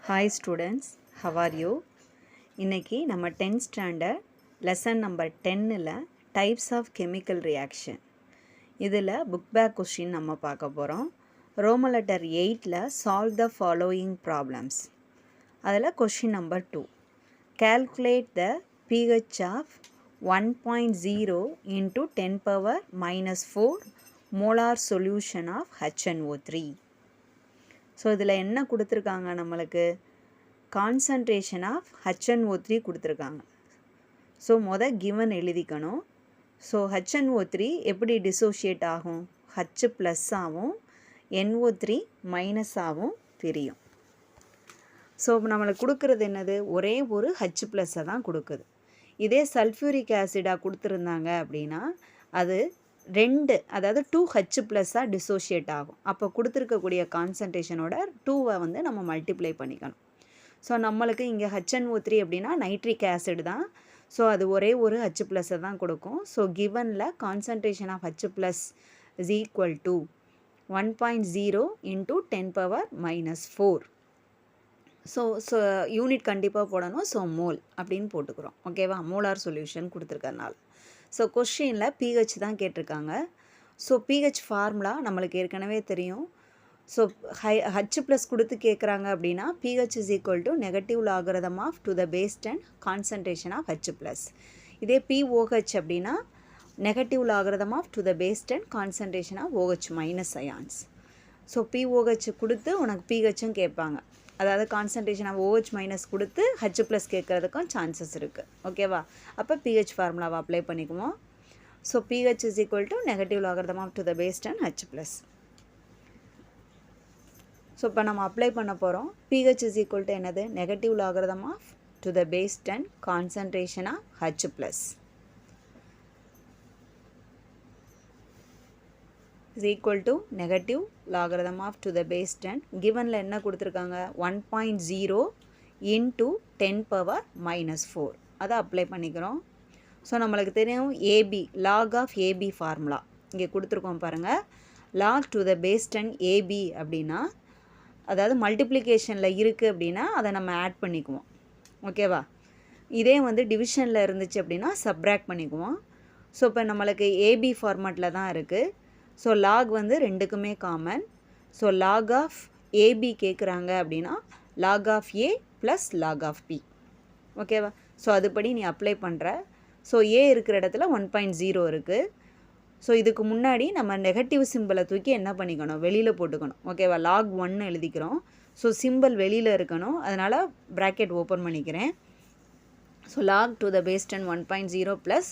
Hi students, how are you? இன்னைக்கு நம்ம 10th standard lesson number 10ல types of chemical reaction இதில் book back question நம்ம பார்க்க போகிறோம். Roman letter 8ல solve the following problems. அதில் question number 2. Calculate the pH of 1.0 into 10 power minus 4 molar solution of HNO3. So இதில் என்ன கொடுத்துருக்காங்க நம்மளுக்கு concentration of HNO3 கொடுத்துருக்காங்க. ஸோ கிவன் எழுதிக்கணும். ஸோ HNO3 எப்படி டிசோஷியேட் ஆகும்? H ப்ளஸ் ஆகும், NO3 மைனஸாகவும் தெரியும். ஸோ நம்மளுக்கு கொடுக்குறது என்னது? ஒரே ஒரு H ப்ளஸ்ஸை தான் கொடுக்குது. இதே சல்ஃபியூரிக் ஆசிடாக கொடுத்துருந்தாங்க அப்படின்னா அது 2 அதாவது 2H ப்ளஸ்ஸாக டிசோஷியேட் ஆகும். அப்போ கொடுத்துருக்கக்கூடிய கான்சன்ட்ரேஷனோட 2வை வந்து நம்ம மல்டிப்ளை பண்ணிக்கணும். ஸோ நம்மளுக்கு இங்கே HNO3 அப்படின்னா நைட்ரிக் ஆசிட் தான். ஸோ அது ஒரே ஒரு H ப்ளஸ்ஸை தான் கொடுக்கும். ஸோ கிவனில் concentration of H plus is equal to 1.0 into 10 power minus 4. So unit கண்டிப்பாக போடணும். ஸோ மோல் அப்படின்னு போட்டுக்கிறோம். ஓகேவா? மோலார் சொல்யூஷன் கொடுத்துருக்கறனால. ஸோ கொஷினில் pH தான் கேட்டிருக்காங்க. ஸோ pH ஃபார்முலா நம்மளுக்கு ஏற்கனவே தெரியும். ஸோ H ப்ளஸ் கொடுத்து கேட்குறாங்க அப்படின்னா pH is equal to negative logarithm of to the base 10 concentration of H plus. இதே POH அப்படின்னா negative logarithm of to the base 10 concentration of OH minus ions. So POH கொடுத்து உனக்கு pHம் கேட்பாங்க. அதாவது கான்சன்ட்ரேஷன் ஆஃப் OH மைனஸ் கொடுத்து H plus கேட்குறதுக்கும் chances இருக்குது. ஓகேவா? அப்போ pH ஃபார்முலாவை அப்ளை பண்ணிக்குவோம். So pH is equal to negative logarithm of to the base 10 H plus. So இப்போ நம்ம அப்ளை பண்ண போகிறோம். pH இஸ் ஈக்குவல் டு என்னது? Negative logarithm of to the base 10 concentration of H plus is equal to negative logarithm of to the base 10. givenல என்ன கொடுத்துருக்காங்க? 1.0 into 10 power minus 4. அதை apply பண்ணிக்கிறோம். So நம்மளுக்கு தெரியும் AB log of AB formula இங்கே கொடுத்துருக்கோம் பாருங்கள். log to the base 10 AB அப்படின்னா அதாவது மல்டிப்ளிகேஷனில் இருக்குது அப்படின்னா அதை நம்ம ஆட் பண்ணிக்குவோம். ஓகேவா? இதே வந்து டிவிஷனில் இருந்துச்சு அப்படின்னா சப்ராக்ட் பண்ணிக்குவோம். ஸோ இப்போ நம்மளுக்கு AB ஃபார்மேட்டில் தான் இருக்குது. ஸோ லாக் வந்து ரெண்டுக்குமே common. So log of A B கேட்குறாங்க அப்படின்னா log of A plus log of B. ஓகேவா? ஸோ அதுபடி நீ அப்ளை பண்ணுற. ஸோ ஏ இருக்கிற இடத்துல 1.0 இருக்குது. ஸோ இதுக்கு முன்னாடி நம்ம நெகட்டிவ் சிம்பிளை தூக்கி என்ன பண்ணிக்கணும்? வெளியில் போட்டுக்கணும். ஓகேவா? லாக் 1 எழுதிக்கிறோம். ஸோ சிம்பிள் வெளியில் இருக்கணும். அதனால் ப்ராக்கெட் ஓப்பன் பண்ணிக்கிறேன். So log to the base 10 1.0 plus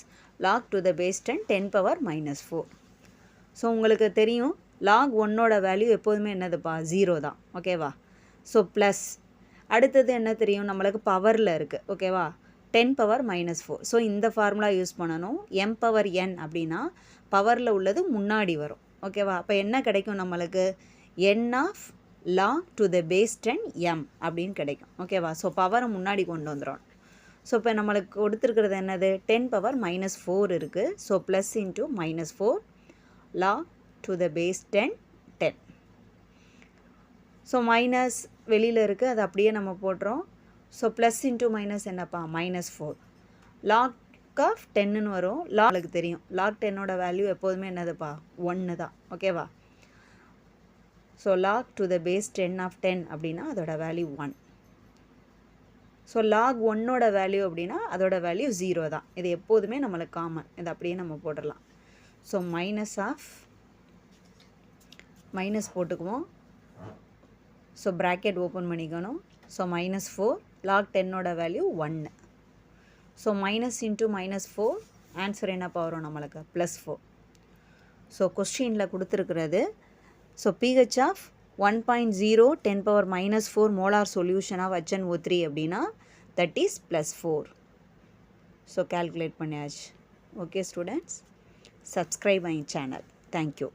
log to the base 10 10 power minus 4. So உங்களுக்கு தெரியும் லாக் 1ஓட வேல்யூ எப்போதுமே என்னதுப்பா? 0 தான். ஓகேவா? ஸோ ப்ளஸ் அடுத்தது என்ன தெரியும்? நம்மளுக்கு பவரில் இருக்குது. ஓகேவா? 10 பவர் மைனஸ் 4. ஸோ இந்த ஃபார்முலா யூஸ் பண்ணணும். m பவர் n அப்படின்னா பவரில் உள்ளது முன்னாடி வரும். ஓகேவா? அப்போ என்ன கிடைக்கும் நம்மளுக்கு? n of log to the base 10 m அப்படின்னு கிடைக்கும். ஓகேவா? ஸோ பவரை முன்னாடி கொண்டு வந்துடும். ஸோ இப்போ நம்மளுக்கு கொடுத்துருக்கிறது என்னது? 10 பவர் மைனஸ் 4 இருக்குது. So plus into minus 4 log to the base 10 10. So minus வெளியில் இருக்குது. அது அப்படியே நம்ம போட்டுறோம். ஸோ ப்ளஸ் இன்ட்டு மைனஸ் என்னப்பா? மைனஸ் 4. லாக் ஆஃப் 10ன்னு வரும். லாக்கு தெரியும் லாக் 10ஓட வேல்யூ எப்போதுமே என்னதுப்பா? 1 தான். ஓகேவா? So log to the base 10 of 10 அப்படின்னா அதோட வேல்யூ 1. ஸோ லாக் 1ஓட வேல்யூ அப்படின்னா அதோட வேல்யூ 0 தான். இது எப்போதுமே நம்மளுக்கு காமன். இது அப்படியே நம்ம போட்டுடலாம். ஸோ மைனஸ் போட்டுக்குவோம். ஸோ ப்ராக்கெட் ஓப்பன் பண்ணிக்கணும். ஸோ மைனஸ் 4 லாக் 10ஓட value 1. So minus into minus 4 answer என்னப்பா வரும் நம்மளுக்கு? ப்ளஸ் 4. ஸோ கொஸ்டினில் கொடுத்துருக்கிறது so pH of 1.0 10 power minus 4 molar solution of HNO3 அப்படின்னா that is plus 4. So calculate பண்ணியாச்சு. Okay students, subscribe my channel. Thank you.